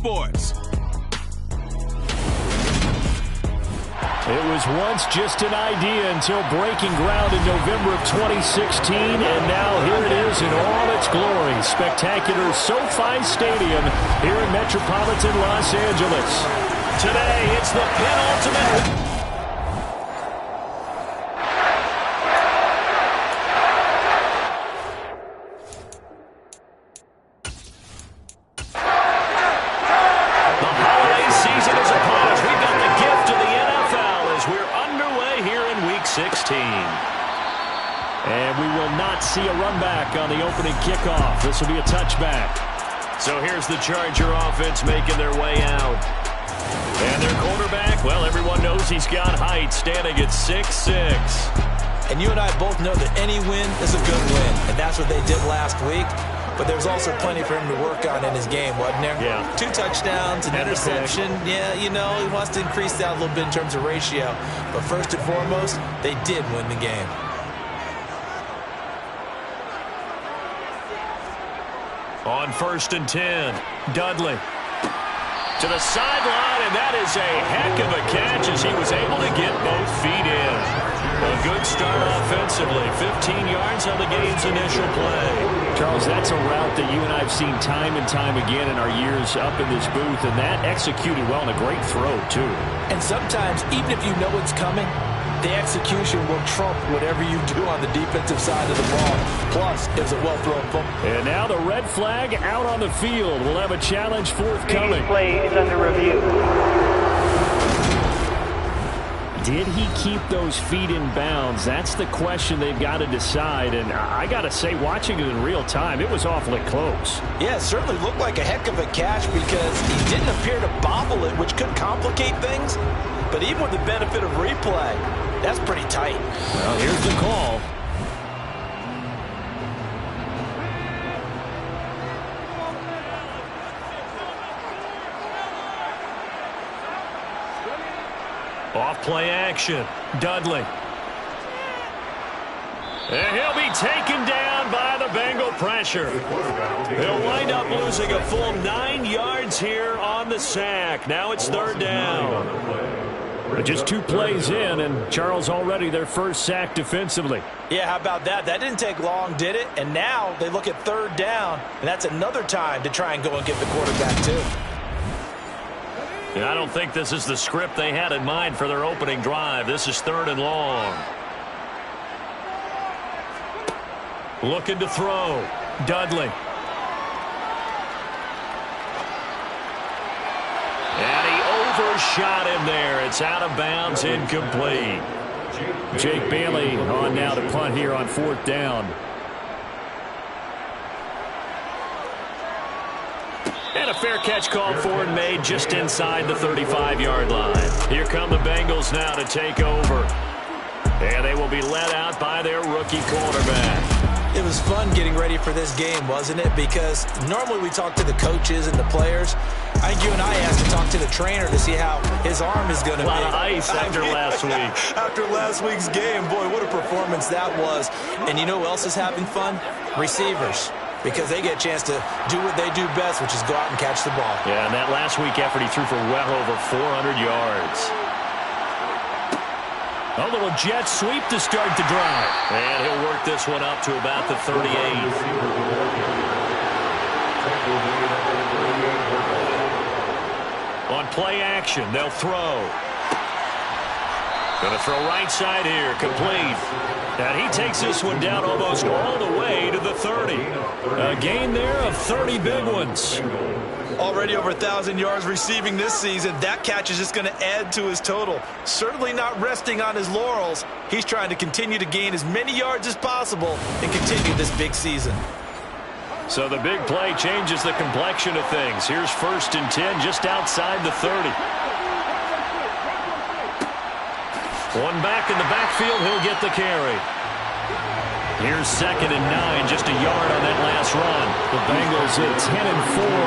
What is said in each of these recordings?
Sports. It was once just an idea until breaking ground in November of 2016, and now here it is in all its glory. Spectacular SoFi Stadium here in metropolitan Los Angeles. Today, it's the penultimate. And we will not see a run back on the opening kickoff. This will be a touchback. So here's the Charger offense making their way out. And their quarterback, well, everyone knows he's got height, standing at 6'6". And you and I both know that any win is a good win, and that's what they did last week. But there's also plenty for him to work on in his game, wasn't there? Yeah. 2 touchdowns, an interception. Yeah, you know, he wants to increase that a little bit in terms of ratio. But first and foremost, they did win the game. On 1st and 10, Dudley to the sideline, and that is a heck of a catch as he was able to get both feet in. A good start offensively, 15 yards on the game's initial play. Charles, that's a route that you and I have seen time and time again in our years up in this booth, and that executed well and a great throw, too. And sometimes, even if you know it's coming, the execution will trump whatever you do on the defensive side of the ball. Plus, it's a well-thrown football. And now the red flag out on the field. We'll have a challenge forthcoming. Play is under review. Did he keep those feet in bounds? That's the question they've got to decide. And I got to say, watching it in real time, it was awfully close. Yeah, it certainly looked like a heck of a catch because he didn't appear to bobble it, which could complicate things. But even with the benefit of replay, that's pretty tight. Well, here's the call. Off play action. Dudley. And he'll be taken down by the Bengal pressure. They'll wind up losing a full 9 yards here on the sack. Now it's 3rd down. Just 2 plays in, and Charles already their first sack defensively. Yeah, how about that? That didn't take long, did it? And now they look at 3rd down, and that's another time to try and go and get the quarterback, too. And I don't think this is the script they had in mind for their opening drive. This is 3rd and long. Looking to throw. Dudley. And he overshot him there. It's out of bounds, incomplete. Jake Bailey on now to punt here on 4th down. And a fair catch called for and made just inside the 35-yard line. Here come the Bengals now to take over. And they will be led out by their rookie quarterback. It was fun getting ready for this game, wasn't it? Because normally we talk to the coaches and the players. I think you and I asked to talk to the trainer to see how his arm is going to be. A lot of ice after last week. After last week's game, boy, what a performance that was. And you know who else is having fun? Receivers. Because they get a chance to do what they do best, which is go out and catch the ball. Yeah, and that last week effort, he threw for well over 400 yards. A little jet sweep to start the drive. And he'll work this one up to about the 38. On play action, they'll throw. Going to throw right side here, complete. And he takes this one down almost all the way to the 30. A gain there of 30 big ones. Already over 1,000 yards receiving this season. That catch is just going to add to his total. Certainly not resting on his laurels. He's trying to continue to gain as many yards as possible and continue this big season. So the big play changes the complexion of things. Here's 1st and 10 just outside the 30. One back in the backfield, he'll get the carry. Here's 2nd and 9, just a yard on that last run. The Bengals at 10-4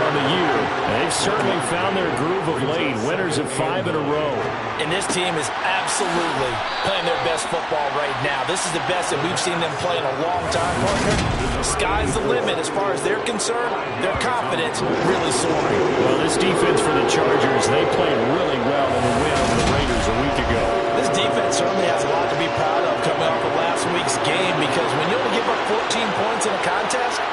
on the year. They've certainly found their groove of late. Winners of 5 in a row. And this team is absolutely playing their best football right now. This is the best that we've seen them play in a long time, partner. Sky's the limit as far as they're concerned. Their confidence really soaring. Well, this defense for the Chargers, they played really well in the win over the Raiders a week ago. This defense certainly has a lot to be proud of coming off of last week's game, because when you only give up 14 points in a contest,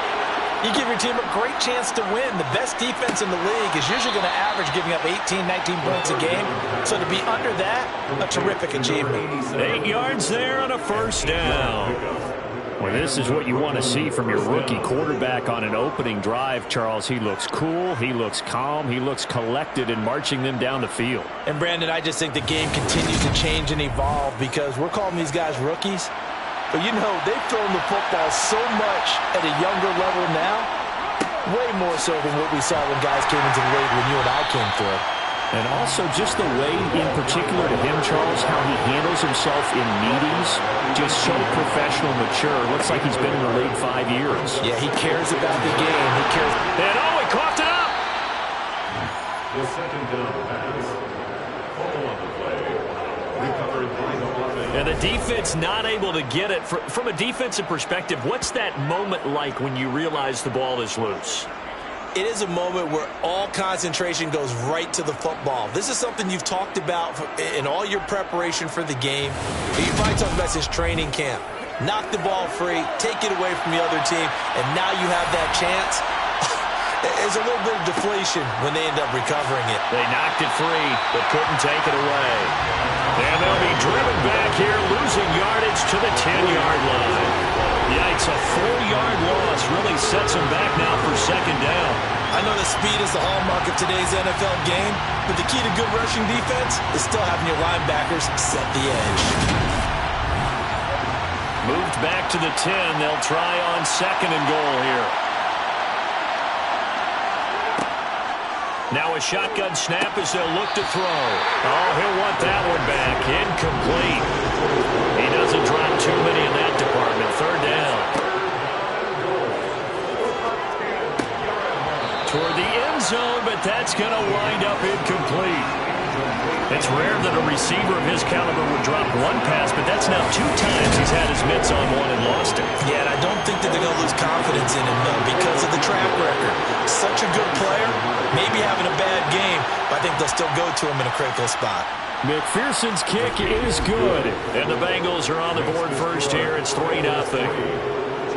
you give your team a great chance to win. The best defense in the league is usually going to average giving up 18, 19 points a game. So to be under that, a terrific achievement. 8 yards there on a first down. Well, this is what you want to see from your rookie quarterback on an opening drive, Charles. He looks cool, he looks calm, he looks collected in marching them down the field. And, Brandon, I just think the game continues to change and evolve, because we're calling these guys rookies. But, you know, they've thrown the football so much at a younger level now, way more so than what we saw when guys came into the league when you and I came through. And also just the way, in particular to him, Charles, how he handles himself in meetings, just so professional, mature. Looks like he's been in the league 5 years. Yeah, he cares about the game. He cares. And he coughed it up. The second down pass. Fumble on the play. Recovered by the And the defense not able to get it. From a defensive perspective, what's that moment like when you realize the ball is loose? It is a moment where all concentration goes right to the football. This is something you've talked about in all your preparation for the game. You probably talked about this training camp. Knock the ball free, take it away from the other team, and now you have that chance. There's a little bit of deflation when they end up recovering it. They knocked it free, but couldn't take it away. And they'll be driven back here, losing yardage to the 10-yard line. Yikes, a 4-yard loss really sets them back now for 2nd down. I know that speed is the hallmark of today's NFL game, but the key to good rushing defense is still having your linebackers set the edge. Moved back to the 10. They'll try on 2nd and goal here. Now a shotgun snap as they'll look to throw. Oh, he'll want that one back. Incomplete. He doesn't drop too many in that department. 3rd down. Toward the end zone, but that's going to wind up incomplete. It's rare that a receiver of his caliber would drop one pass, but that's now 2 times he's had his mitts on one and lost it. Yeah, and I don't think that they're going to lose confidence in him, though, because of the track record. Such a good player, maybe having a bad game, but I think they'll still go to him in a critical spot. McPherson's kick is good. And the Bengals are on the board first here. It's 3-0.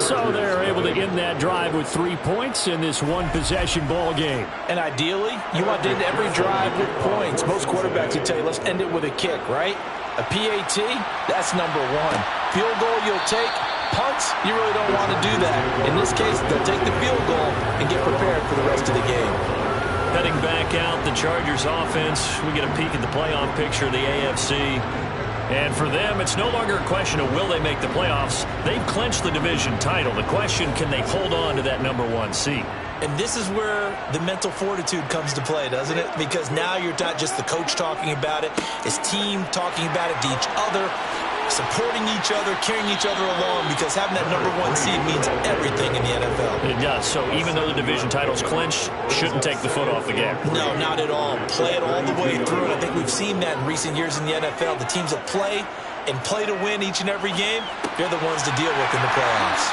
So they're able to end that drive with 3 points in this one-possession ball game. And ideally, you want to end every drive with points. Most quarterbacks would tell you, let's end it with a kick, right? A PAT, that's number 1. Field goal you'll take. Punts, you really don't want to do that. In this case, they'll take the field goal and get prepared for the rest of the game. Heading back out, the Chargers offense. We get a peek at the playoff picture of the AFC. And for them, it's no longer a question of will they make the playoffs. They've clinched the division title. The question, can they hold on to that number 1 seed? And this is where the mental fortitude comes to play, doesn't it? Because now you're not just the coach talking about it. It's team talking about it to each other, supporting each other, carrying each other along, because having that number 1 seed means everything in the NFL. It does. So even though the division title's clinched, shouldn't take the foot off the gas. No, not at all. Play it all the way through. And I think we've seen that in recent years in the NFL. The teams that play and play to win each and every game, they're the ones to deal with in the playoffs.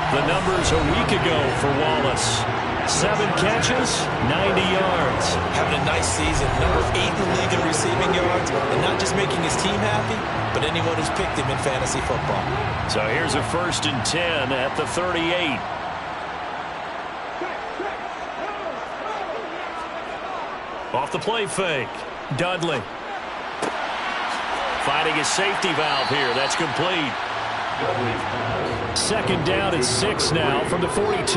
The numbers a week ago for Wallace. 7 catches, 90 yards. Having a nice season. Number 8 in the league in receiving yards. And not just making his team happy, but anyone who's picked him in fantasy football. So here's a 1st and 10 at the 38. Off the play fake. Dudley. Finding his safety valve here. That's complete. 2nd down and 6 now from the 42. It's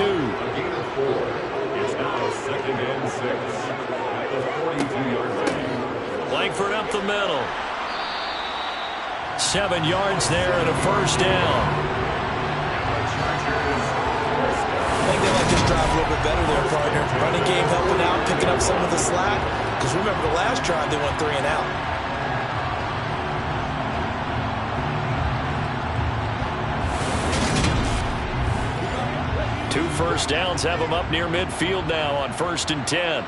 now 2nd and 6 at the 42-yard line. Langford up the middle. 7 yards there and a 1st down. I think they like this drive a little bit better there, partner. Running game helping out, picking up some of the slack. Because remember, the last drive they went 3 and out. first downs have him up near midfield now on 1st and 10.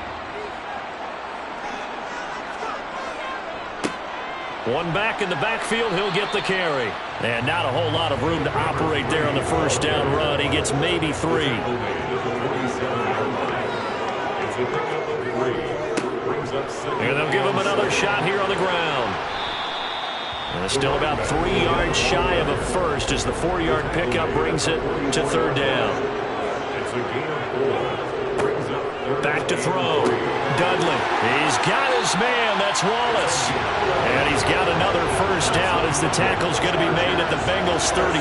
One back in the backfield, he'll get the carry. And not a whole lot of room to operate there on the first down run. He gets maybe 3. And they'll give him another shot here on the ground. And still about 3 yards shy of a first as the 4-yard pickup brings it to 3rd down. Back to throw. Dudley. He's got his man. That's Wallace. And he's got another first down as the tackle's going to be made at the Bengals 33.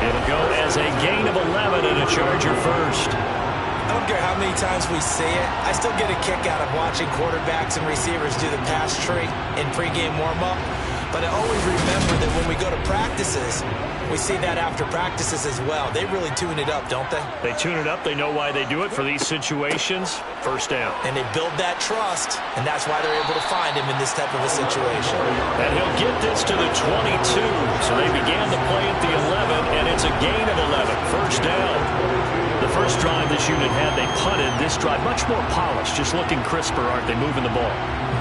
It'll go as a gain of 11 and a Charger first. I don't care how many times we say it, I still get a kick out of watching quarterbacks and receivers do the pass tree in pregame warm-up. But I always remember that when we go to practices, we see that after practices as well. They really tune it up, don't they? They tune it up. They know why they do it for these situations. First down. And they build that trust, and that's why they're able to find him in this type of a situation. And he'll get this to the 22. So they began the play at the 11, and it's a gain of 11. First down. The first drive this unit had, they punted. This drive, much more polished, just looking crisper, aren't they, moving the ball?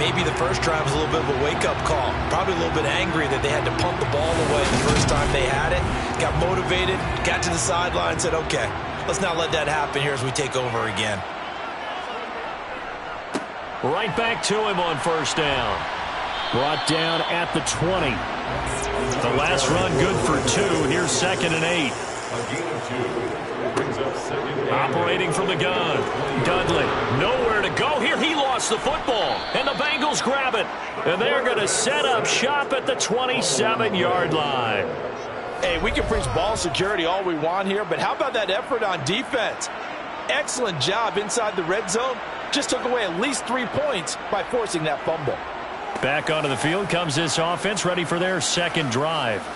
Maybe the first drive was a little bit of a wake-up call. Probably a little bit angry that they had to punt the ball away the first time they had it. Got motivated, got to the sideline, said, okay, let's not let that happen here as we take over again. Right back to him on first down. Brought down at the 20. The last run good for 2. Here's 2nd and 8. Operating from the gun. Dudley, nowhere to go here. He lost the football, and the Bengals grab it. And they're going to set up shop at the 27-yard line. Hey, we can preach ball security all we want here, but how about that effort on defense? Excellent job inside the red zone. Just took away at least 3 points by forcing that fumble. Back onto the field comes this offense, ready for their second drive.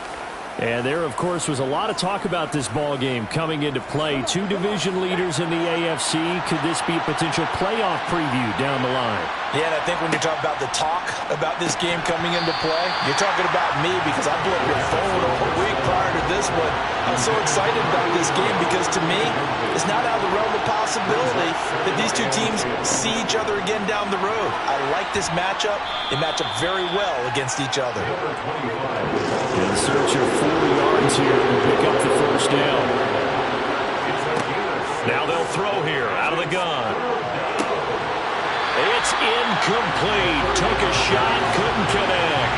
And there, of course, was a lot of talk about this ball game coming into play. 2 division leaders in the AFC. Could this be a potential playoff preview down the line? Yeah, and I think when you're talking about the talk about this game coming into play, you're talking about me because I blew up your phone over a week prior to this one. I'm so excited about this game because to me, it's not out of the realm of possibility that these 2 teams see each other again down the road. I like this matchup. They match up very well against each other. In search of 40 yards here to pick up the first down. Now they'll throw here out of the gun. It's incomplete. Took a shot, couldn't connect.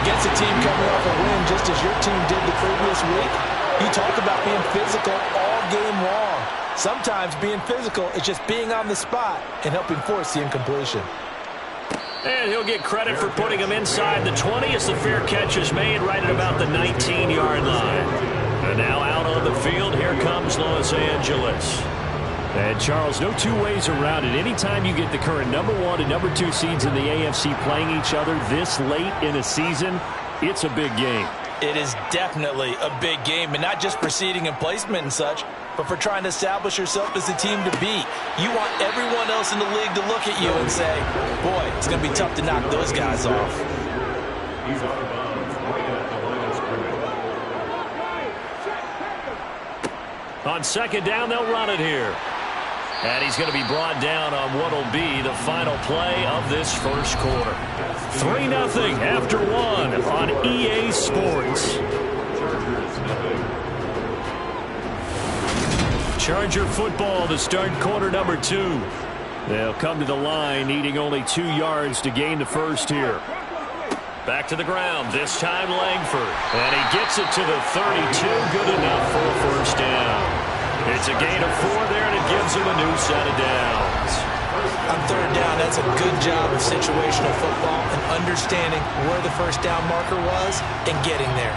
Against a team coming off a win just as your team did the previous week, you talk about being physical all game long. Sometimes being physical is just being on the spot and helping force the incompletion. And he'll get credit for putting him inside the 20 as the fair catch is made right at about the 19-yard line. And now out on the field, here comes Los Angeles. And, Charles, no 2 ways around it. Anytime you get the current number 1 and number 2 seeds in the AFC playing each other this late in a season, it's a big game. It is definitely a big game, and not just for seeding and placement and such, but for trying to establish yourself as a team to beat. You want everyone else in the league to look at you and say, boy, it's going to be tough to knock those guys off. He's out of bounds right at the line of scrimmage. On second down, they'll run it here. And he's going to be brought down on what will be the final play of this first quarter. 3-0 after 1 on EA Sports. Charger football to start quarter number 2. They'll come to the line needing only 2 yards to gain the first here. Back to the ground, this time Langford. And he gets it to the 32, good enough for a first down. It's a gain of 4 there, and it gives him a new set of downs. On third down, that's a good job of situational football and understanding where the first down marker was and getting there.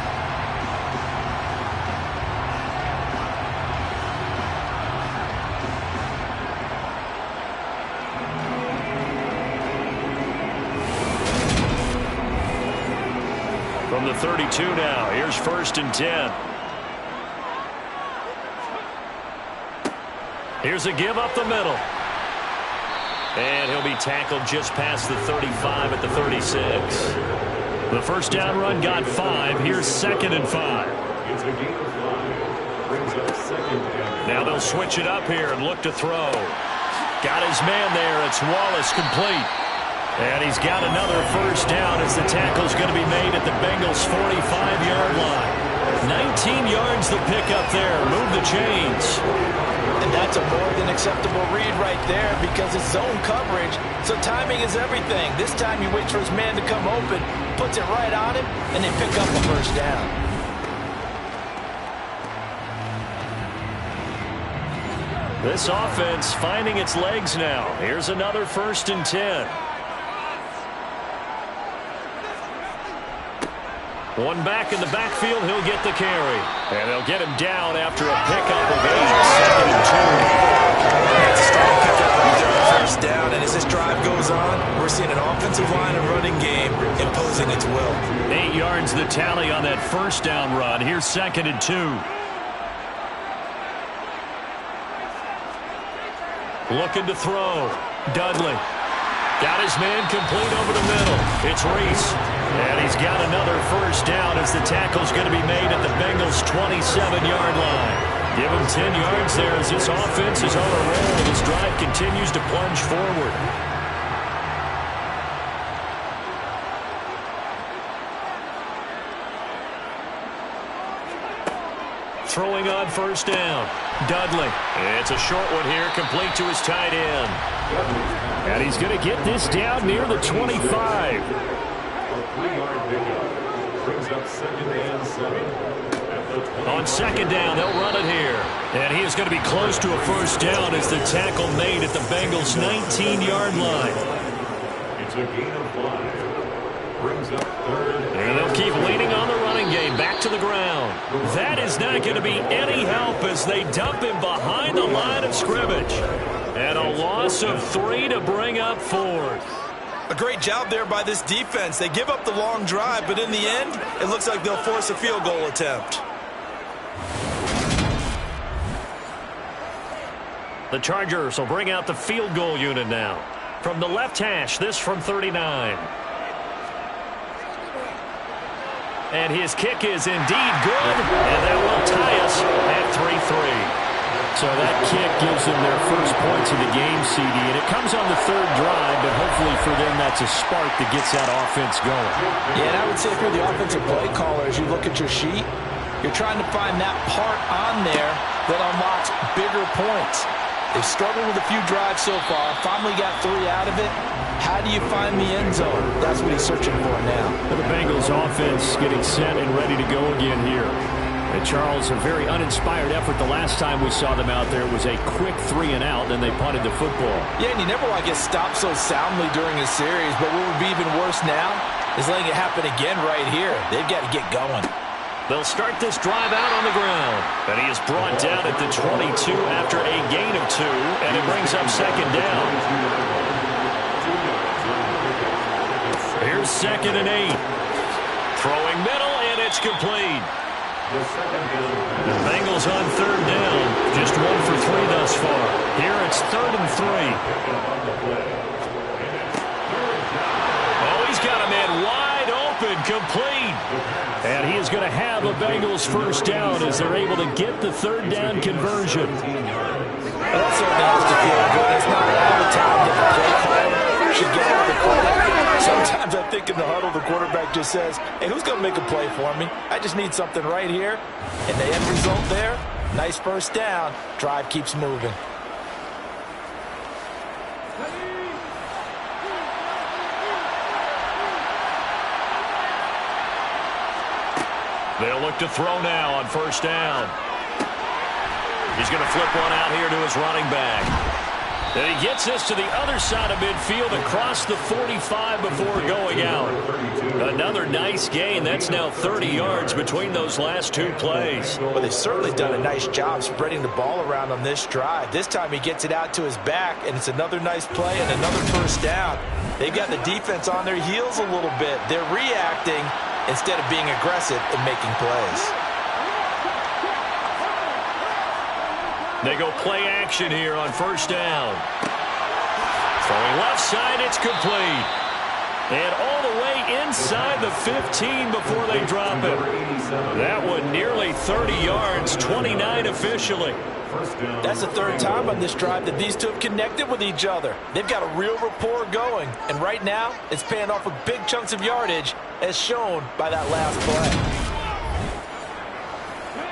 From the 32 now, here's 1st and 10. Here's a give up the middle. And he'll be tackled just past the 35 at the 36. The first down run got 5. Here's 2nd and 5. It's a gain of 5. Brings up 2nd down. Now They'll switch it up here and look to throw. Got his man there. It's Wallace, complete. And he's got another first down as the tackle's going to be made at the Bengals' 45-yard line. 19 yards the pickup there. Move the chains. And that's a more than acceptable read right there because it's zone coverage, so timing is everything. This time he waits for his man to come open, puts it right on him, and they pick up a first down. This offense finding its legs now. Here's another 1st and 10. One back in the backfield, he'll get the carry. And they'll get him down after a pickup of 8, 2nd and 2. That's a strong pickup right there on first down, and as this drive goes on, we're seeing an offensive line and running game imposing its will. 8 yards the tally on that first down run. Here's 2nd and 2. Looking to throw. Dudley. Got his man complete over the middle. It's Reese. And he's got another first down as the tackle's going to be made at the Bengals' 27-yard line. Give him 10 yards there as this offense is on a roll. This drive continues to plunge forward. Throwing on first down. Dudley. It's a short one here, complete to his tight end. And he's going to get this down near the 25. A 3-yard pickup brings up 2nd and 7. On 2nd down, they'll run it here. And he is going to be close to a first down as the tackle made at the Bengals' 19-yard line. It's a gain of 5. Brings up 3rd. And they'll keep leaning on the running game back to the ground. That is not going to be any help as they dump him behind the line of scrimmage. And a loss of 3 to bring up 4th. A great job there by this defense. They give up the long drive, but in the end, it looks like they'll force a field goal attempt. The Chargers will bring out the field goal unit now. From the left hash, this from 39. And his kick is indeed good, and that will tie us at 3-3. So that kick gives them their first points of the game, CD, and it comes on the 3rd drive, but hopefully for them that's a spark that gets that offense going. Yeah, and I would say if you're the offensive play caller, as you look at your sheet, you're trying to find that part on there that unlocks bigger points. They've struggled with a few drives so far, finally got 3 out of it. How do you find the end zone? That's what he's searching for now. Well, the Bengals offense getting set and ready to go again here. And Charles, a very uninspired effort the last time we saw them out there. It was a quick 3 and out, then they punted the football. Yeah, and you never want to get stopped so soundly during a series, but what would be even worse now is letting it happen again right here. They've got to get going. They'll start this drive out on the ground. And he is brought down at the 22 after a gain of 2, and it brings up 2nd down. Here's 2nd and 8. Throwing middle, and it's complete. The Bengals on 3rd down. Just 1 for 3 thus far. Here it's 3rd and 3. Oh, he's got a man wide open, complete. And he is going to have a Bengals first down as they're able to get the 3rd down conversion. That certainly has to feel good. It's not all the time that the play caller should get out of the quarterback. Sometimes I think in the huddle, the quarterback just says, hey, who's going to make a play for me? I just need something right here. And the end result there, nice first down. Drive keeps moving. They'll look to throw now on first down. He's going to flip one out here to his running back. And he gets this to the other side of midfield across the 45 before going out. Another nice gain. That's now 30 yards between those last 2 plays. Well, they've certainly done a nice job spreading the ball around on this drive. This time he gets it out to his back, and it's another nice play and another first down. They've got the defense on their heels a little bit. They're reacting instead of being aggressive and making plays. They go play action here on first down. Throwing left side, it's complete. And all the way inside the 15 before they drop it. That one nearly 30 yards, 29 officially. That's the third time on this drive that these two have connected with each other. They've got a real rapport going. And right now, it's paying off with big chunks of yardage, as shown by that last play.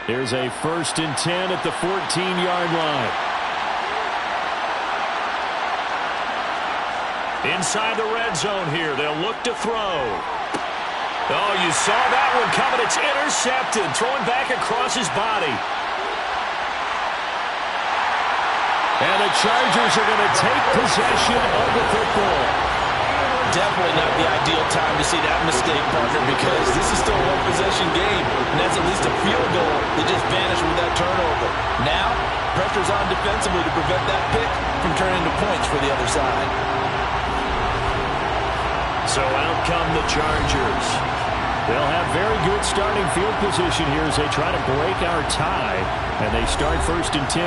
Here's a 1st and 10 at the 14-yard line. Inside the red zone here, they'll look to throw. Oh, you saw that one coming. It's intercepted, throwing back across his body. And the Chargers are going to take possession of the football. Definitely not the ideal time to see that mistake, partner, because this is still a one-possession game, and that's at least a field goal that just vanished with that turnover. Now, pressure's on defensively to prevent that pick from turning into points for the other side. So out come the Chargers. They'll have very good starting field position here as they try to break our tie, and they start 1st and 10.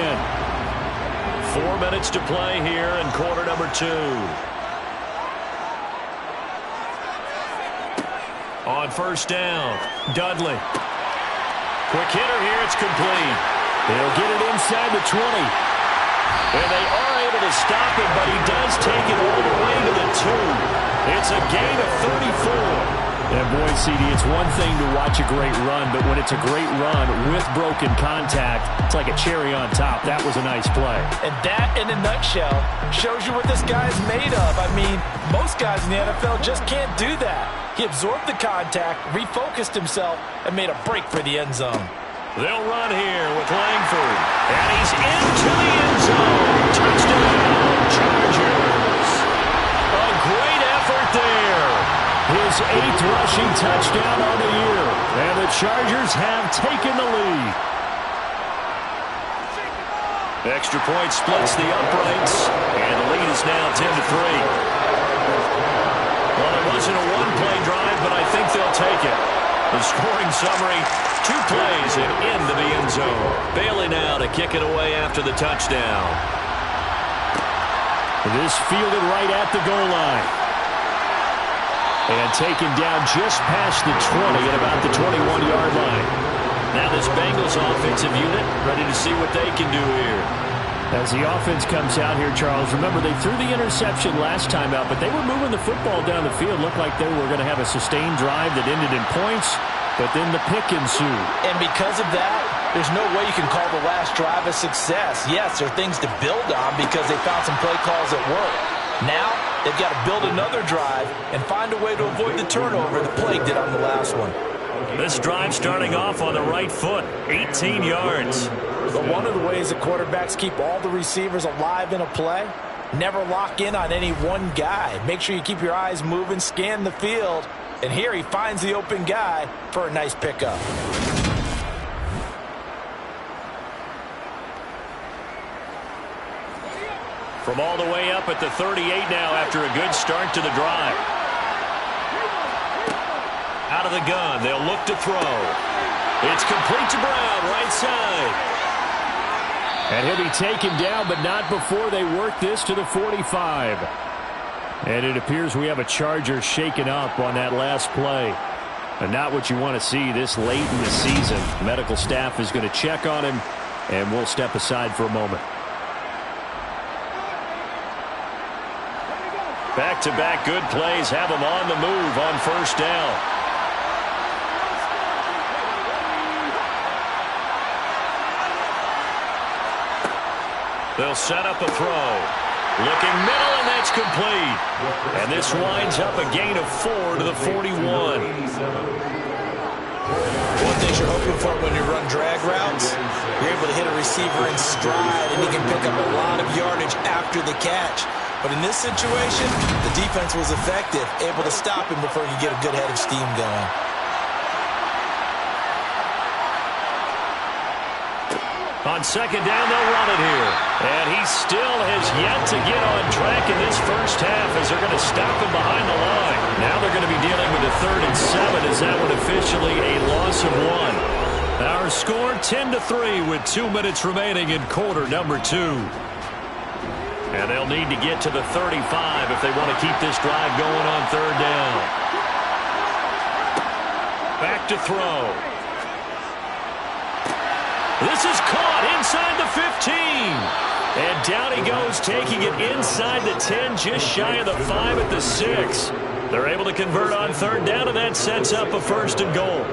4 minutes to play here in quarter number 2. On 1st down, Dudley. Quick hitter here, it's complete. They'll get it inside the 20. And they are able to stop him, but he does take it all the way to the 2. It's a gain of 34. And boy, CD, it's one thing to watch a great run, but when it's a great run with broken contact, it's like a cherry on top. That was a nice play. And that, in a nutshell, shows you what this guy's made of. I mean, most guys in the NFL just can't do that. He absorbed the contact, refocused himself, and made a break for the end zone. They'll run here with Langford. And he's into the end zone. Touchdown, Chargers. A great effort there. His 8th rushing touchdown on the year. And the Chargers have taken the lead. Extra point splits the uprights. And the lead is now 10-3. Well, it wasn't a one-play drive, but I think they'll take it. The scoring summary, 2 plays and into the end zone. Bailey now to kick it away after the touchdown. This fielded right at the goal line. And taken down just past the 20 at about the 21-yard line. Now this Bengals offensive unit ready to see what they can do here. As the offense comes out here, Charles, remember they threw the interception last time out, but they were moving the football down the field. Looked like they were going to have a sustained drive that ended in points, but then the pick ensued. And because of that, there's no way you can call the last drive a success. Yes, there are things to build on because they found some play calls that work. Now, they've got to build another drive and find a way to avoid the turnover the Plague did on the last one. This drive starting off on the right foot, 18 yards. But one of the ways that quarterbacks keep all the receivers alive in a play, never lock in on any one guy. Make sure you keep your eyes moving, scan the field, and here he finds the open guy for a nice pickup. From all the way up at the 38 now after a good start to the drive. Out of the gun, they'll look to throw. It's complete to Brown, right side. And he'll be taken down, but not before they work this to the 45. And it appears we have a Charger shaken up on that last play. And not what you want to see this late in the season. Medical staff is going to check on him, and we'll step aside for a moment. Back-to-back good plays have them on the move on 1st down. They'll set up a throw. Looking middle, and that's complete. And this winds up a gain of 4 to the 41. One thing you're hoping for when you run drag routes, you're able to hit a receiver in stride, and he can pick up a lot of yardage after the catch. But in this situation, the defense was effective, able to stop him before he could get a good head of steam going. On 2nd down, they'll run it here. And he still has yet to get on track in this first half as they're going to stop him behind the line. Now they're going to be dealing with a 3rd and 7 as that one officially a loss of 1. Our score 10-3 with 2 minutes remaining in quarter number 2. And they'll need to get to the 35 if they want to keep this drive going on third down. Back to throw. This is caught inside the 15. And down he goes, taking it inside the 10, just shy of the 5 at the 6. They're able to convert on third down, and that sets up a 1st and goal.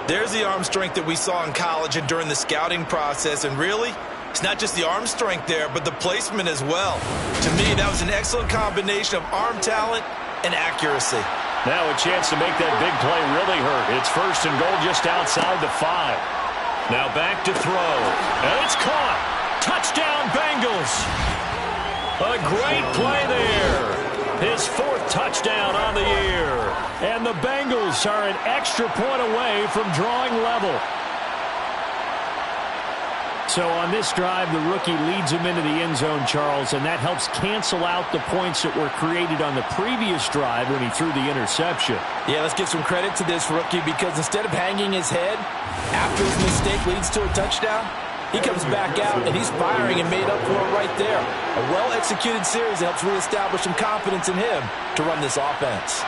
There's the arm strength that we saw in college and during the scouting process. And really, it's not just the arm strength there, but the placement as well. To me, that was an excellent combination of arm talent and accuracy. Now a chance to make that big play really hurt. It's 1st and goal just outside the 5. Now back to throw. And it's caught. Touchdown, Bengals. A great play there. His 4th touchdown on the year. And the Bengals are an extra point away from drawing level. So on this drive, the rookie leads him into the end zone, Charles, and that helps cancel out the points that were created on the previous drive when he threw the interception. Yeah, let's give some credit to this rookie because instead of hanging his head after his mistake leads to a touchdown, he comes back out and he's firing and made up for it right there. A well-executed series helps reestablish some confidence in him to run this offense.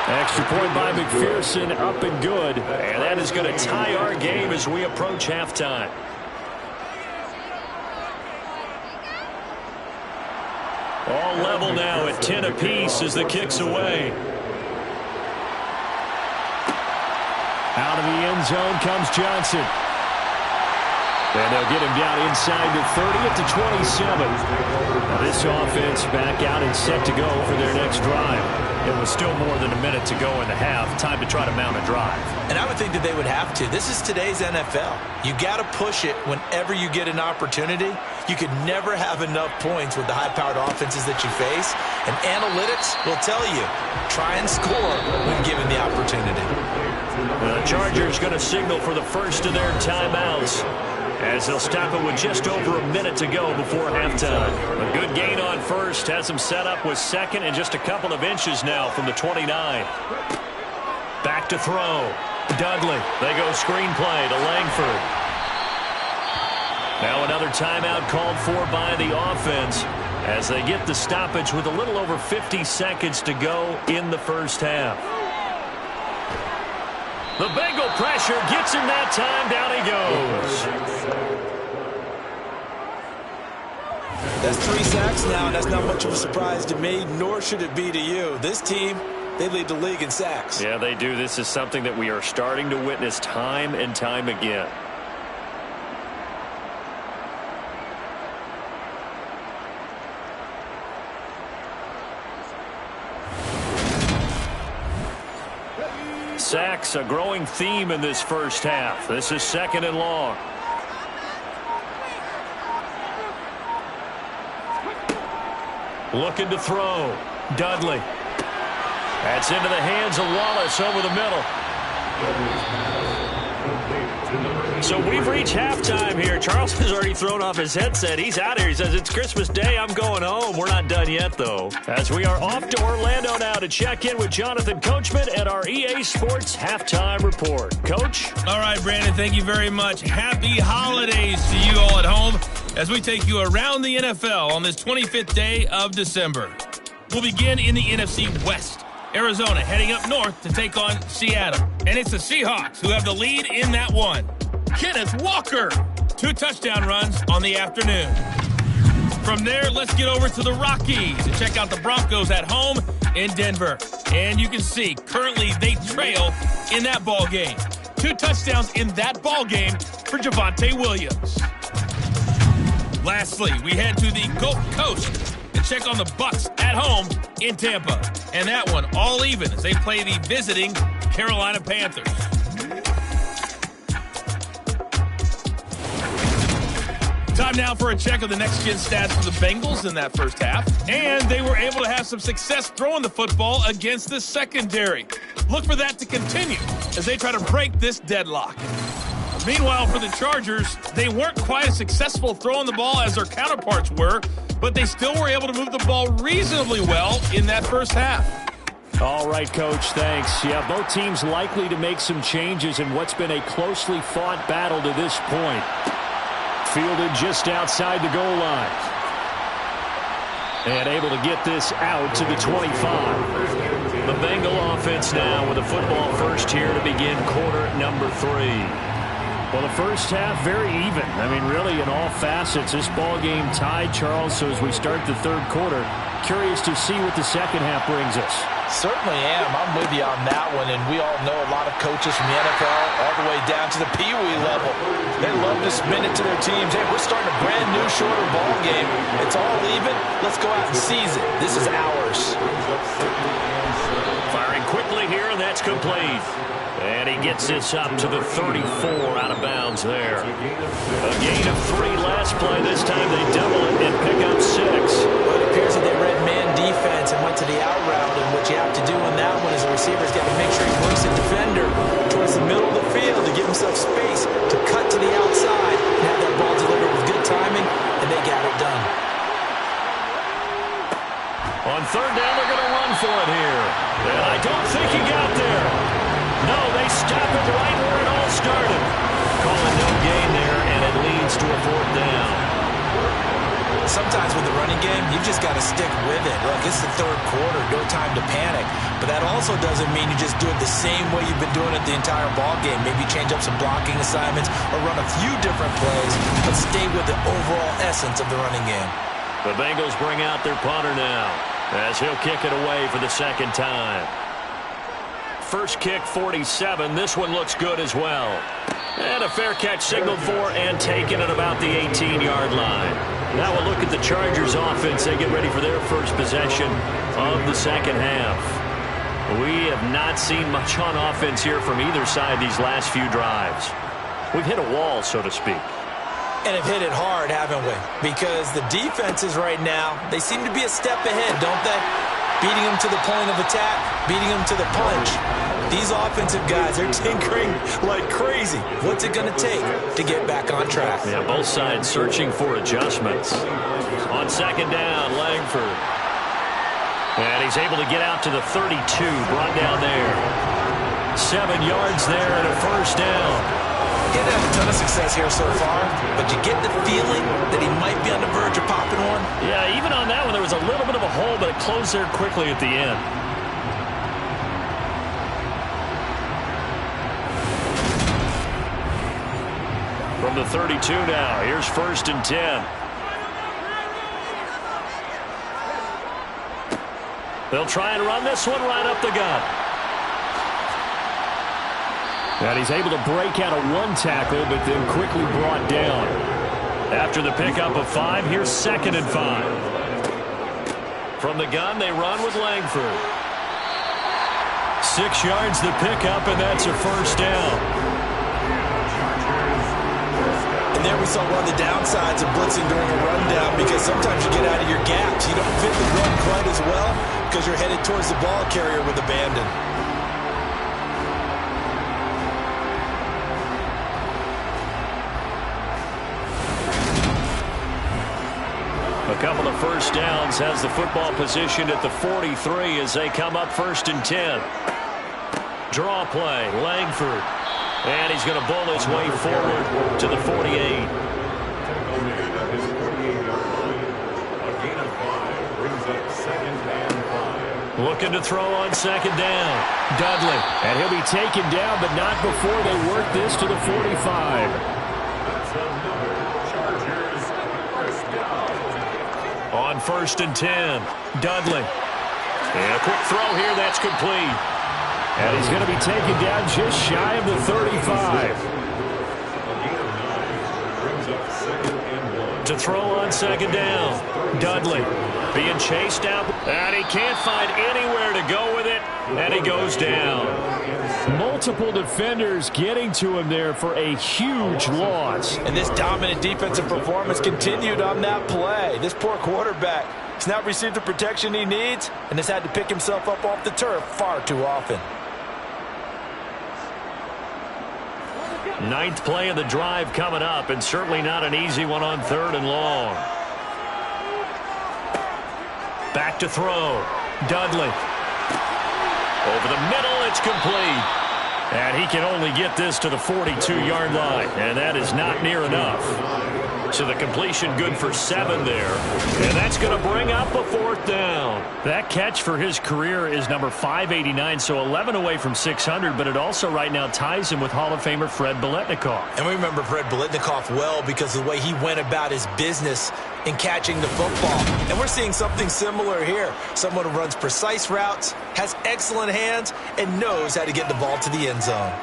Extra point by McPherson, up and good. And that is going to tie our game as we approach halftime. All level now at 10 apiece as the kick's away. Out of the end zone comes Johnson. And they'll get him down inside the 30 at the 27. Now this offense back out and set to go for their next drive. It was still more than a minute to go in the half. Time to try to mount a drive. And I would think that they would have to. This is today's NFL. You got to push it whenever you get an opportunity. You could never have enough points with the high-powered offenses that you face. And analytics will tell you, try and score when given the opportunity. The Chargers going to signal for the first of their timeouts, as they'll stop it with just over a minute to go before halftime. A good gain on first. Has them set up with second and just a couple of inches now from the 29. Back to throw. Dudley. They go screenplay to Langford. Now another timeout called for by the offense as they get the stoppage with a little over 50 seconds to go in the first half. The Bengal pressure gets him that time. Down he goes. That's 3 sacks now, and that's not much of a surprise to me, nor should it be to you. This team, they lead the league in sacks. Yeah, they do. This is something that we are starting to witness time and time again. Sacks, a growing theme in this first half. This is 2nd and long. Looking to throw. Dudley. That's into the hands of Wallace over the middle. So we've reached halftime here. Charles has already thrown off his headset. He's out here. He says, it's Christmas Day. I'm going home. We're not done yet, though. As we are off to Orlando now to check in with Jonathan Coachman at our EA Sports Halftime Report. Coach? All right, Brandon, thank you very much. Happy holidays to you all at home as we take you around the NFL on this 25th day of December. We'll begin in the NFC West. Arizona heading up north to take on Seattle. And it's the Seahawks who have the lead in that one. Kenneth Walker, 2 touchdown runs on the afternoon. From there, let's get over to the Rockies and check out the Broncos at home in Denver. And you can see, currently they trail in that ball game. 2 touchdowns in that ball game for Javonte Williams. Lastly, we head to the Gulf Coast and check on the Bucs at home in Tampa. And that one all even as they play the visiting Carolina Panthers. Time now for a check of the next-gen stats for the Bengals in that first half. And they were able to have some success throwing the football against the secondary. Look for that to continue as they try to break this deadlock. Meanwhile, for the Chargers, they weren't quite as successful throwing the ball as their counterparts were, but they still were able to move the ball reasonably well in that first half. All right, Coach, thanks. Yeah, both teams likely to make some changes in what's been a closely fought battle to this point. Fielded just outside the goal line. And able to get this out to the 25. The Bengal offense now with a football first here to begin quarter number 3. Well, the first half, very even. I mean, really, in all facets, this ball game tied, Charles. So as we start the third quarter, curious to see what the second half brings us. Certainly am. I'm with you on that one. And we all know a lot of coaches from the NFL all the way down to the Pee Wee level. They love to spin it to their teams. Hey, we're starting a brand new, shorter ball game. It's all even. Let's go out and seize it. This is ours. Firing quickly here, and that's complete. And he gets this up to the 34 out of bounds there. A gain of 3 last play. This time they double it and pick up 6. Well, it appears that they read man defense and went to the out route. And what you have to do in that one is the receiver's got to make sure he works the defender towards the middle of the field to give himself space to cut to the outside and have that ball delivered with good timing, and they got it done. On third down, they're going to run for it here. And I don't think he got there. No, they stop it right where it all started. Calling no gain there, and it leads to a 4th down. Sometimes with the running game, you've just got to stick with it. Look, it's the third quarter, no time to panic. But that also doesn't mean you just do it the same way you've been doing it the entire ball game. Maybe change up some blocking assignments or run a few different plays, but stay with the overall essence of the running game. The Bengals bring out their punter now as he'll kick it away for the second time. First kick, 47. This one looks good as well. And a fair catch signaled for and taken at about the 18-yard line. Now we'll look at the Chargers offense. They get ready for their first possession of the second half. We have not seen much on offense here from either side these last few drives. We've hit a wall, so to speak. And have hit it hard, haven't we? Because the defenses right now, they seem to be a step ahead, don't they? Beating them to the point of attack, beating them to the punch. These offensive guys, they're tinkering like crazy. What's it going to take to get back on track? Yeah, both sides searching for adjustments. On second down, Langford. And he's able to get out to the 32, brought down there. 7 yards there and a first down. He hasn't had a ton of success here so far, but you get the feeling that he might be on the verge of popping one. Yeah, even on that one, there was a little bit of a hole, but it closed there quickly at the end. From the 32 now, here's 1st and 10. They'll try and run this one right up the gut. And he's able to break out of 1 tackle, but then quickly brought down. After the pickup of 5, here's 2nd and 5. From the gun, they run with Langford. 6 yards the pickup, and that's a first down. And there we saw one of the downsides of blitzing during a rundown, because sometimes you get out of your gaps. You don't fit the run quite as well because you're headed towards the ball carrier with abandon. A couple of first downs has the football positioned at the 43 as they come up 1st and 10. Draw play, Langford. And he's going to bull his way forward to the 48. Looking to throw on 2nd down. Dudley. And he'll be taken down, but not before they work this to the 45. On 1st and 10, Dudley. And a quick throw here, that's complete. And he's going to be taken down just shy of the 35. To throw on 2nd down, Dudley being chased out, and he can't find anywhere to go with it, and he goes down. Multiple defenders getting to him there for a huge loss. And this dominant defensive performance continued on that play. This poor quarterback has not received the protection he needs and has had to pick himself up off the turf far too often. 9th play of the drive coming up, and certainly not an easy one on 3rd and long. Back to throw. Dudley. Over the middle, it's complete. And he can only get this to the 42-yard line, and that is not near enough. So the completion good for 7 there. And that's going to bring up a 4th down. That catch for his career is number 589, so 11 away from 600, but it also right now ties him with Hall of Famer Fred Biletnikoff. And we remember Fred Biletnikoff well because of the way he went about his business in catching the football. And we're seeing something similar here. Someone who runs precise routes, has excellent hands, and knows how to get the ball to the end zone.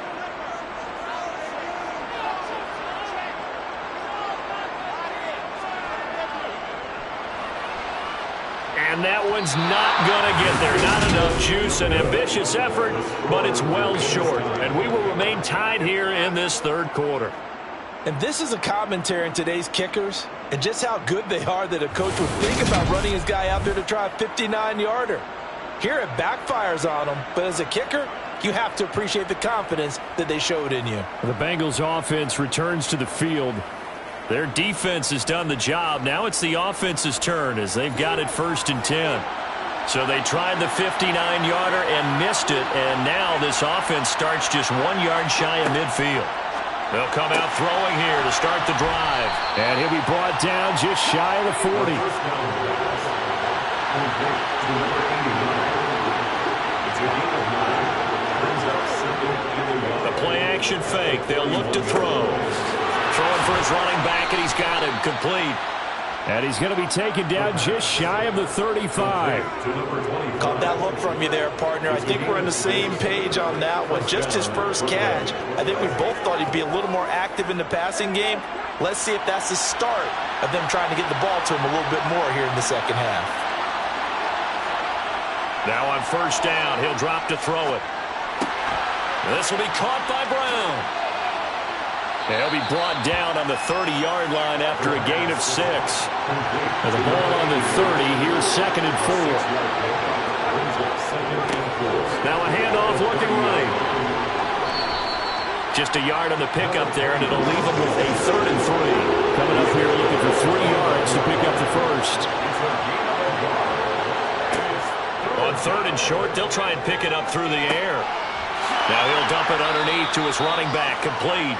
And that one's not going to get there. Not enough juice, an ambitious effort, but it's well short. And we will remain tied here in this 3rd quarter. And this is a commentary on today's kickers and just how good they are that a coach would think about running his guy out there to try a 59-yarder. Here it backfires on him, but as a kicker, you have to appreciate the confidence that they showed in you. The Bengals offense returns to the field. Their defense has done the job. Now it's the offense's turn as they've got it 1st and 10. So they tried the 59-yarder and missed it, and now this offense starts just 1 yard shy of midfield. They'll come out throwing here to start the drive. And he'll be brought down just shy of the 40. The play-action fake. They'll look to throw. Throwing for his running back, and he's got him complete. And he's going to be taken down just shy of the 35. Caught that look from you there, partner. I think we're on the same page on that one. Just his first catch. I think we both thought he'd be a little more active in the passing game. Let's see if that's the start of them trying to get the ball to him a little bit more here in the 2nd half. Now on 1st down, he'll drop to throw it. This will be caught by Brown. And he'll be brought down on the 30-yard line after a gain of 6. With the ball on the 30, here's 2nd and 4. Now a handoff looking right. Just a yard on the pickup there, and it'll leave him with a 3rd and 3. Coming up here looking for 3 yards to pick up the 1st. On 3rd and short, they'll try and pick it up through the air. Now he'll dump it underneath to his running back, complete.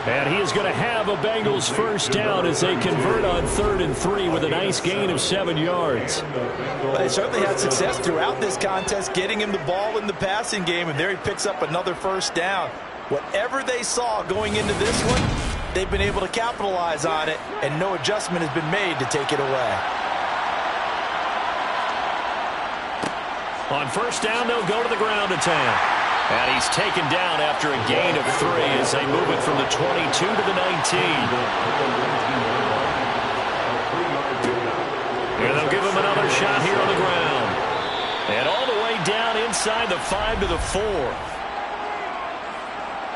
And he is going to have a Bengals 1st down as they convert on 3rd and 3 with a nice gain of 7 yards. But they certainly had success throughout this contest, getting him the ball in the passing game, and there he picks up another 1st down. Whatever they saw going into this one, they've been able to capitalize on it, and no adjustment has been made to take it away. On 1st down, they'll go to the ground attack. And he's taken down after a gain of 3 as they move it from the 22 to the 19. And they'll give him another shot here on the ground. And all the way down inside the 5 to the 4.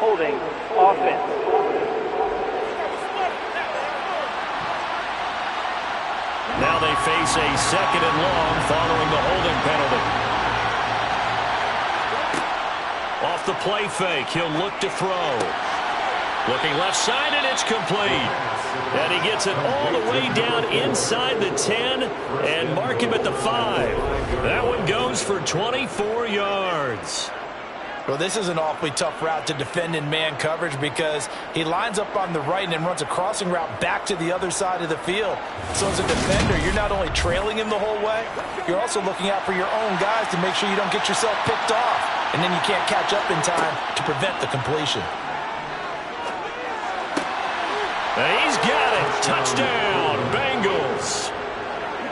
Holding offense. Now they face a 2nd and long following the holding penalty. Off the play fake, he'll look to throw. Looking left side, and it's complete. And he gets it all the way down inside the 10 and mark him at the 5. That one goes for 24 yards. Well, this is an awfully tough route to defend in man coverage because he lines up on the right and then runs a crossing route back to the other side of the field. So as a defender, you're not only trailing him the whole way, you're also looking out for your own guys to make sure you don't get yourself picked off. And then you can't catch up in time to prevent the completion. And he's got it. Touchdown, Bengals.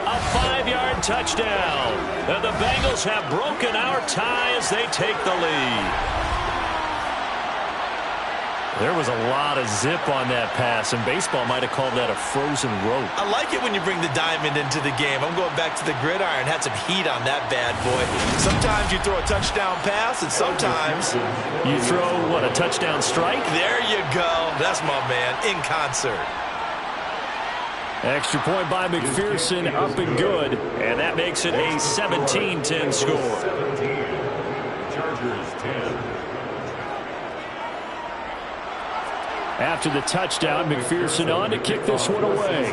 A 5-yard touchdown. And the Bengals have broken our tie as they take the lead. There was a lot of zip on that pass, and baseball might have called that a frozen rope. I like it when you bring the diamond into the game. I'm going back to the gridiron. Had some heat on that bad boy. Sometimes you throw a touchdown pass, and sometimes you throw, what, a touchdown strike? There you go. That's my man, in concert. Extra point by McPherson, up and good. And that makes it a 17-10 score. 17. Chargers 10. After the touchdown, McPherson on to kick this one away.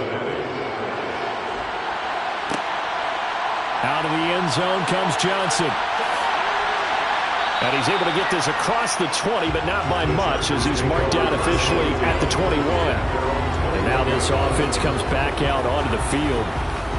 Out of the end zone comes Johnson. And he's able to get this across the 20, but not by much as he's marked down officially at the 21. And now this offense comes back out onto the field.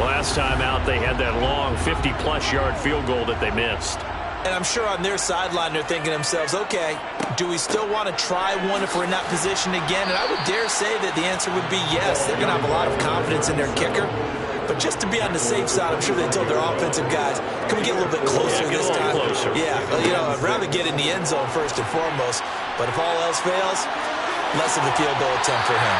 Last time out, they had that long 50-plus yard field goal that they missed. And I'm sure on their sideline they're thinking to themselves, okay, do we still want to try one if we're in that position again? And I would dare say that the answer would be yes. They're going to have a lot of confidence in their kicker. But just to be on the safe side, I'm sure they told their offensive guys, can we get a little bit closer this time? Closer. Yeah, well, you know, I'd rather get in the end zone first and foremost. But if all else fails, less of a field goal attempt for him.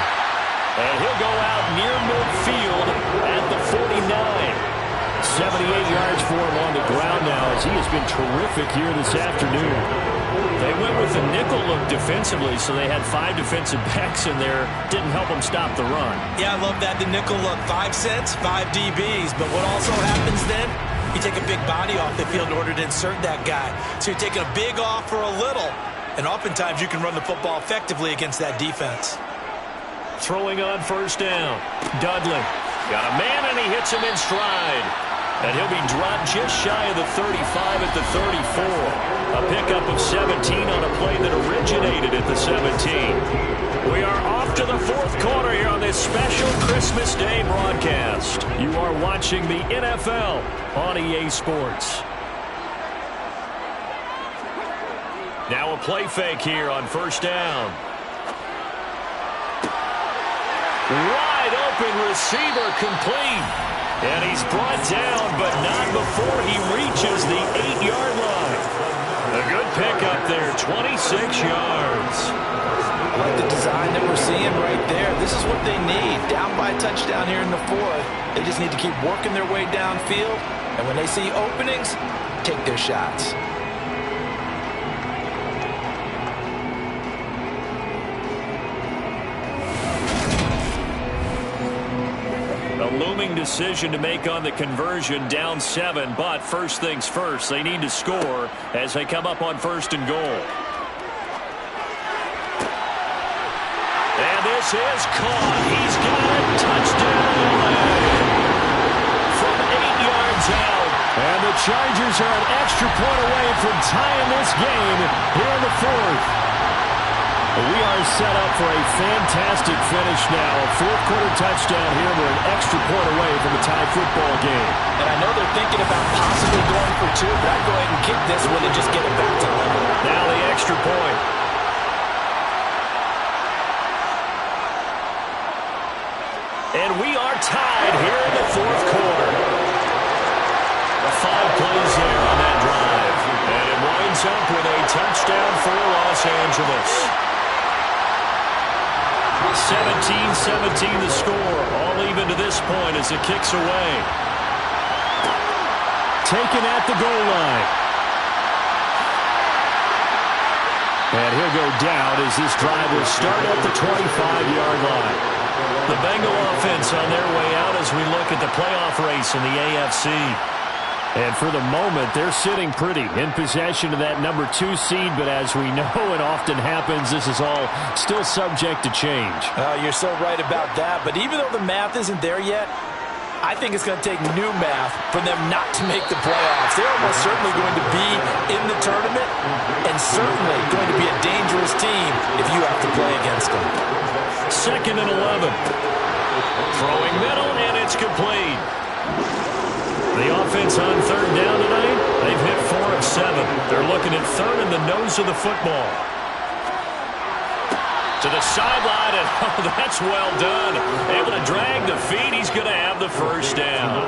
And he'll go out near midfield at the 49. 78 yards for him on the ground now as he has been terrific here this afternoon. They went with the nickel look defensively, so they had 5 defensive backs in there. Didn't help them stop the run. Yeah, I love that, the nickel look. 5 cents, 5 DBs. But what also happens then, you take a big body off the field in order to insert that guy. So you're taking a big off for a little. And oftentimes you can run the football effectively against that defense. Throwing on first down. Dudley got a man, and he hits him in stride. And he'll be dropped just shy of the 35 at the 34. A pickup of 17 on a play that originated at the 17. We are off to the fourth quarter here on this special Christmas Day broadcast. You are watching the NFL on EA Sports. Now a play fake here on first down. Wide open receiver complete. And he's brought down, but not before he reaches the 8-yard line. A good pickup there, 26 yards. I like the design that we're seeing right there. This is what they need. Down by a touchdown here in the fourth. They just need to keep working their way downfield. And when they see openings, take their shots. Looming decision to make on the conversion, down 7, but first things first, they need to score as they come up on first and goal. And this is caught. He's got a touchdown from 8 yards out. And the Chargers are an extra point away from tying this game here in the fourth. We are set up for a fantastic finish now. A fourth-quarter touchdown here. We're an extra point away from a tie football game. And I know they're thinking about possibly going for 2, but I'd go ahead and kick this one and just get it back to level. Now the extra point. And we are tied here in the fourth quarter. 5 plays there on that drive. And it winds up with a touchdown for Los Angeles. 17-17 the score. All even to this point as it kicks away. Taken at the goal line. And he'll go down as this drive will start at the 25-yard line. The Bengal offense on their way out as we look at the playoff race in the AFC. And for the moment, they're sitting pretty in possession of that number 2 seed. But as we know it often happens, this is all still subject to change. You're so right about that. But even though the math isn't there yet, I think it's going to take new math for them not to make the playoffs. They're almost certainly going to be in the tournament and certainly going to be a dangerous team if you have to play against them. 2nd and 11. Throwing middle, and it's complete. The offense on third down tonight, they've hit 4 of 7. They're looking at third in the nose of the football. To the sideline, and oh, that's well done. Able to drag the feet. He's going to have the first down.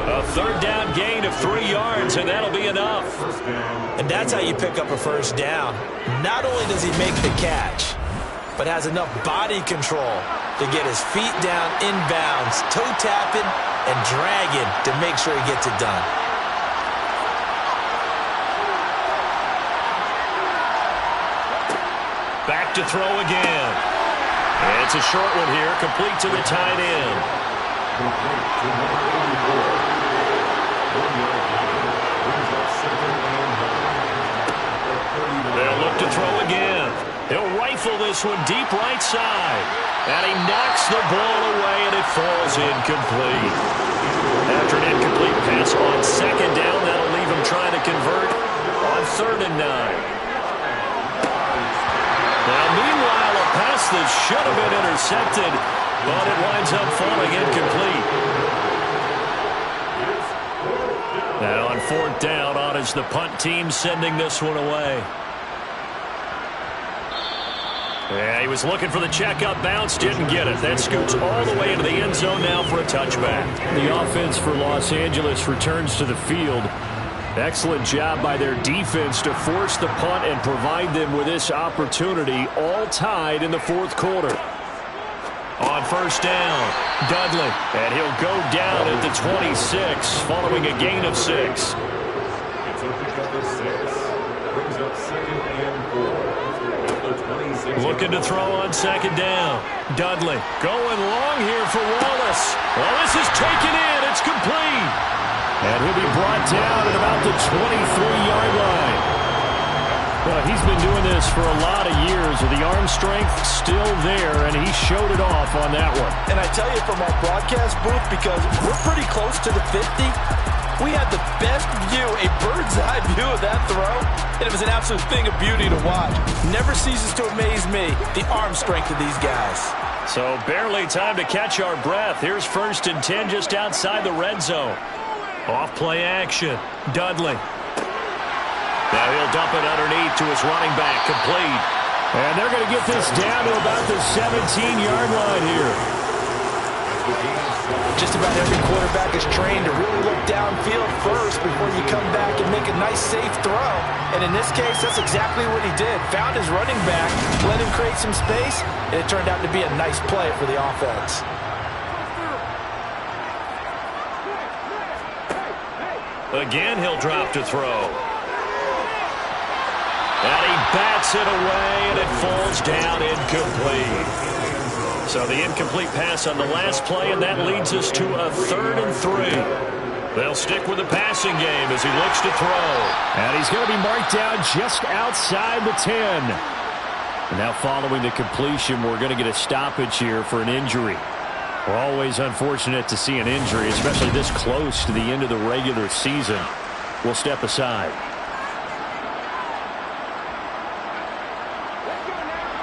A third down gain of 3 yards, and that'll be enough. And that's how you pick up a first down. Not only does he make the catch, but has enough body control to get his feet down inbounds, toe tapping, and dragging to make sure he gets it done. Back to throw again. And it's a short one here, complete to the tight end. They'll look to throw again. He'll rifle this one deep right side. And he knocks the ball away, and it falls incomplete. After an incomplete pass on second down, that'll leave him trying to convert on 3rd and 9. Now, meanwhile, a pass that should have been intercepted, but it winds up falling incomplete. And on 4th down, on is the punt team sending this one away. Yeah, he was looking for the checkup bounce, didn't get it. That scoots all the way into the end zone now for a touchback. The offense for Los Angeles returns to the field. Excellent job by their defense to force the punt and provide them with this opportunity, all tied in the 4th quarter. On 1st down, Dudley. And he'll go down at the 26 following a gain of 6. It's a pickup of 6. Brings up 2nd and 4. Looking to throw on 2nd down. Dudley going long here for Wallace. Well, this is taken in. It's complete. And he'll be brought down at about the 23-yard line. Well, he's been doing this for a lot of years with the arm strength still there, and he showed it off on that one. And I tell you from our broadcast booth, because we're pretty close to the 50, we had the best view, a bird's-eye view of that throw, and it was an absolute thing of beauty to watch. Never ceases to amaze me, the arm strength of these guys. So barely time to catch our breath. Here's 1st and 10 just outside the red zone. Off play action. Dudley. Now he'll dump it underneath to his running back, complete. And they're going to get this down to about the 17-yard line here. Just about every quarterback is trained to really look downfield first before you come back and make a nice, safe throw. And in this case, that's exactly what he did. Found his running back, let him create some space, and it turned out to be a nice play for the offense. Again, he'll drop to throw. And he bats it away, and it falls down incomplete. So the incomplete pass on the last play, and that leads us to a 3rd and 3. They'll stick with the passing game as he looks to throw. And he's going to be marked down just outside the 10. And now following the completion, we're going to get a stoppage here for an injury. We're always unfortunate to see an injury, especially this close to the end of the regular season. We'll step aside.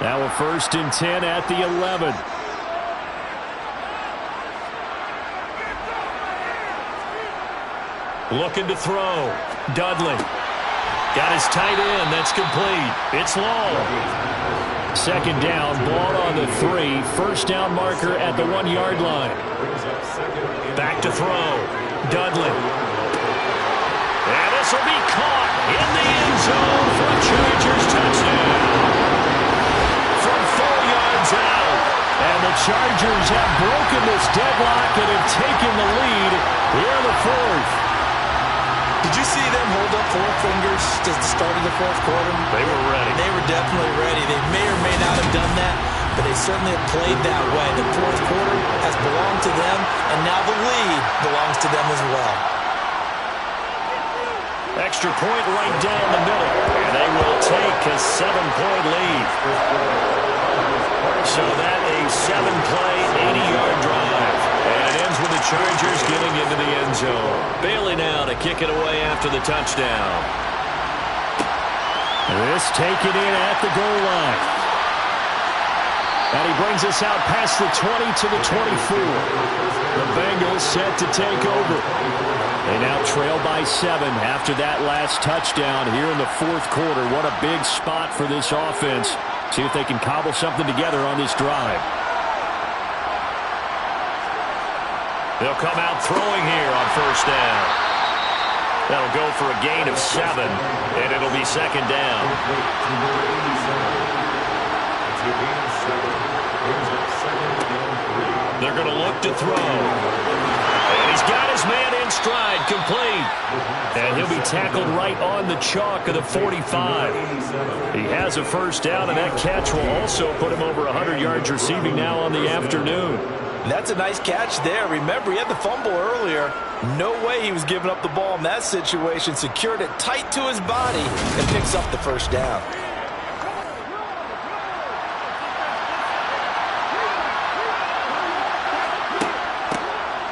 Now a 1st and 10 at the 11. Looking to throw. Dudley. Got his tight end. That's complete. It's long. 2nd down. Ball on the 3. 1st down marker at the 1-yard line. Back to throw. Dudley. And this will be caught in the end zone for a Chargers touchdown. From 4 yards out. And the Chargers have broken this deadlock and have taken the lead here in the 4th. Did you see them hold up 4 fingers at the start of the 4th quarter? They were ready. They were definitely ready. They may or may not have done that, but they certainly have played that way. The 4th quarter has belonged to them, and now the lead belongs to them as well. Extra point right down the middle, and they will take a 7-point lead. So that a 7-play, 80-yard drive. And it ends with the Chargers getting into the end zone. Bailey now to kick it away after the touchdown. This taken in at the goal line. And he brings us out past the 20 to the 24. The Bengals set to take over. They now trail by 7 after that last touchdown here in the 4th quarter. What a big spot for this offense. See if they can cobble something together on this drive. They'll come out throwing here on 1st down. That'll go for a gain of 7, and it'll be 2nd down. They're going to look to throw. And he's got his man in stride, complete. And he'll be tackled right on the chalk of the 45. He has a 1st down, and that catch will also put him over 100 yards receiving now on the afternoon. That's a nice catch there. Remember, he had the fumble earlier. No way he was giving up the ball in that situation. Secured it tight to his body and picks up the 1st down.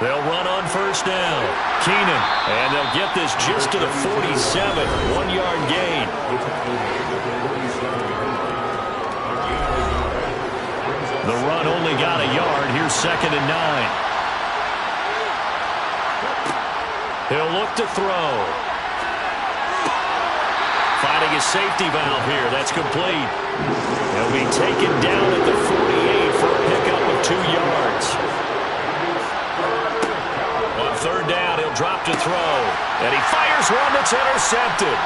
They'll run on 1st down. Keenan. And they'll get this just to the 47. 1-yard gain. The run only got a yard. Here's 2nd and 9. He'll look to throw. Finding his safety valve here. That's complete. He'll be taken down at the 48 for a pickup of 2 yards. On 3rd down, he'll drop to throw. And he fires one that's intercepted.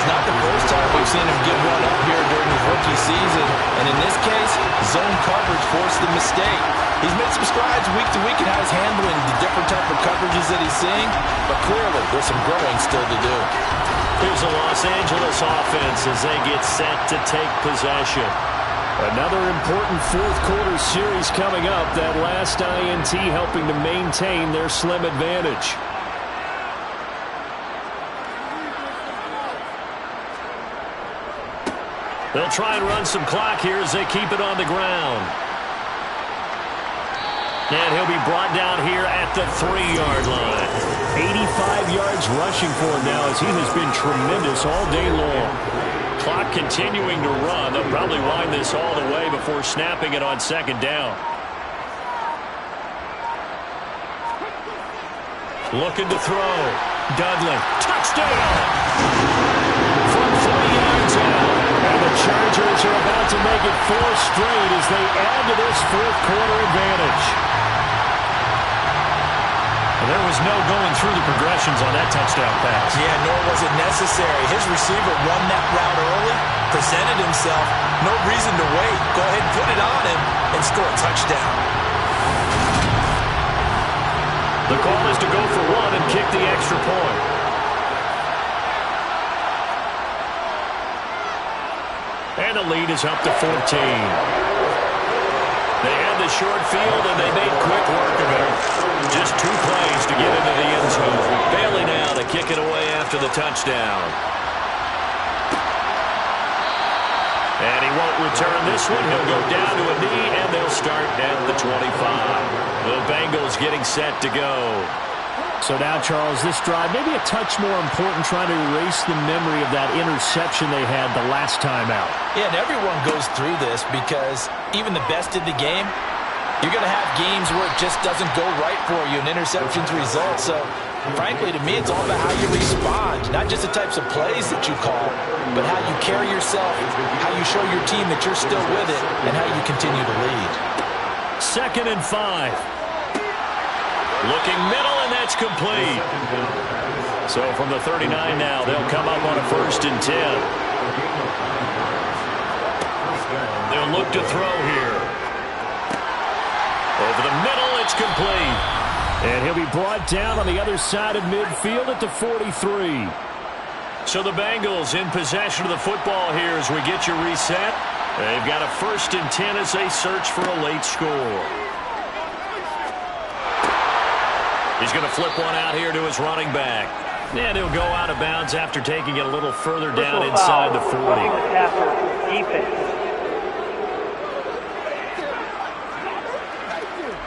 Not the first time we've seen him give one up here during his rookie season. And in this case, zone coverage forced the mistake. He's made some strides week to week in how he's handling the different type of coverages that he's seeing. But clearly, there's some growing still to do. Here's the Los Angeles offense as they get set to take possession. Another important fourth-quarter series coming up. That last INT helping to maintain their slim advantage. They'll try and run some clock here as they keep it on the ground. And he'll be brought down here at the 3-yard line. 85 yards rushing for him now as he has been tremendous all day long. Clock continuing to run. They'll probably wind this all the way before snapping it on 2nd down. Looking to throw. Dudley. Touchdown! From 3 yards out. And the Chargers are about to make it 4 straight as they add to this fourth-quarter advantage. Well, there was no going through the progressions on that touchdown pass. Yeah, nor was it necessary. His receiver won that route early, presented himself. No reason to wait. Go ahead and put it on him and score a touchdown. The call is to go for 1 and kick the extra point. And the lead is up to 14. They had the short field, and they made quick work of it. Just 2 plays to get into the end zone. Bailey now to kick it away after the touchdown. And he won't return this one. He'll go down to a knee, and they'll start at the 25. The Bengals getting set to go. So now, Charles, this drive maybe a touch more important, trying to erase the memory of that interception they had the last time out. Yeah, and everyone goes through this because even the best in the game, you're going to have games where it just doesn't go right for you and interceptions result. So, frankly, to me, it's all about how you respond, not just the types of plays that you call, but how you carry yourself, how you show your team that you're still with it, and how you continue to lead. 2nd and 5. Looking middle, and that's complete. So from the 39 now, they'll come up on a 1st and 10. They'll look to throw here. Over the middle, it's complete. And he'll be brought down on the other side of midfield at the 43. So the Bengals in possession of the football here as we get you reset. They've got a 1st and 10 as they search for a late score. He's going to flip one out here to his running back. And he'll go out of bounds after taking it a little further down inside the 40.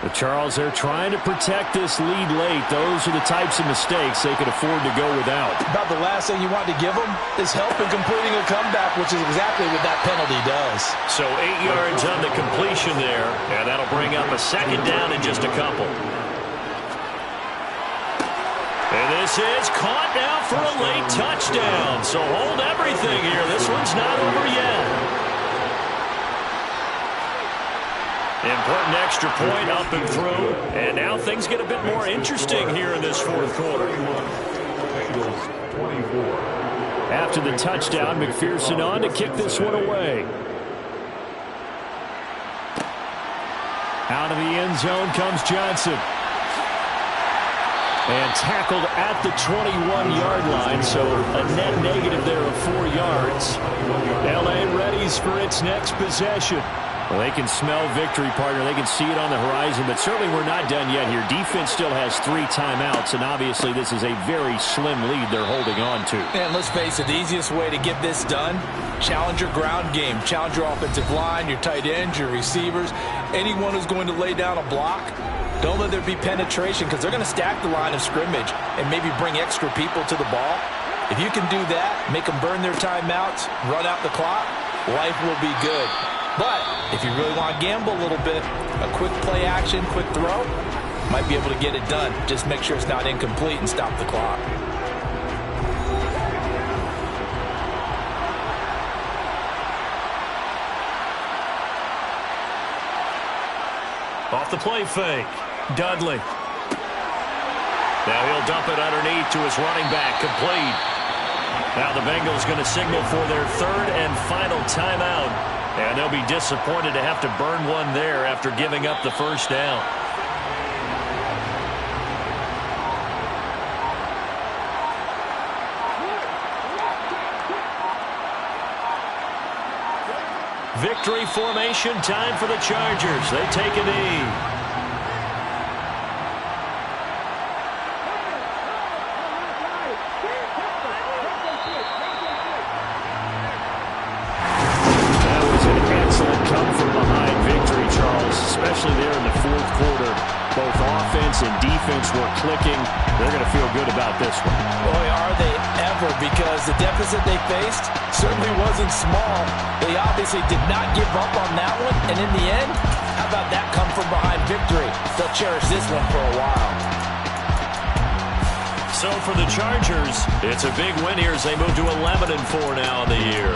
But Charles, they're trying to protect this lead late. Those are the types of mistakes they could afford to go without. About the last thing you want to give them is help in completing a comeback, which is exactly what that penalty does. So 8 yards on the completion there, and that'll bring up a 2nd down in just a couple. And this is caught now for a late touchdown. So hold everything here. This one's not over yet. Important extra point up and through. And now things get a bit more interesting here in this 4th quarter. After the touchdown, McPherson on to kick this one away. Out of the end zone comes Johnson. And tackled at the 21-yard line, so a net negative there of 4 yards. L.A. readies for its next possession. Well, they can smell victory, partner. They can see it on the horizon, but certainly we're not done yet here. Defense still has 3 timeouts, and obviously this is a very slim lead they're holding on to. And let's face it, the easiest way to get this done, challenge your ground game. Challenge your offensive line, your tight ends, your receivers, anyone who's going to lay down a block. Don't let there be penetration because they're going to stack the line of scrimmage and maybe bring extra people to the ball. If you can do that, make them burn their timeouts, run out the clock, life will be good. But if you really want to gamble a little bit, a quick play action, quick throw, might be able to get it done. Just make sure it's not incomplete and stop the clock. Off the play fake. Dudley. Now he'll dump it underneath to his running back. Complete. Now the Bengals going to signal for their third and final timeout. And they'll be disappointed to have to burn one there after giving up the first down. Victory formation time for the Chargers. They take a knee. Especially there in the fourth quarter. Both offense and defense were clicking. They're going to feel good about this one. Boy, are they ever, because the deficit they faced certainly wasn't small. They obviously did not give up on that one, and in the end, how about that come from behind victory? They'll cherish this one for a while. So for the Chargers, it's a big win here as they move to 11-4 now in the year.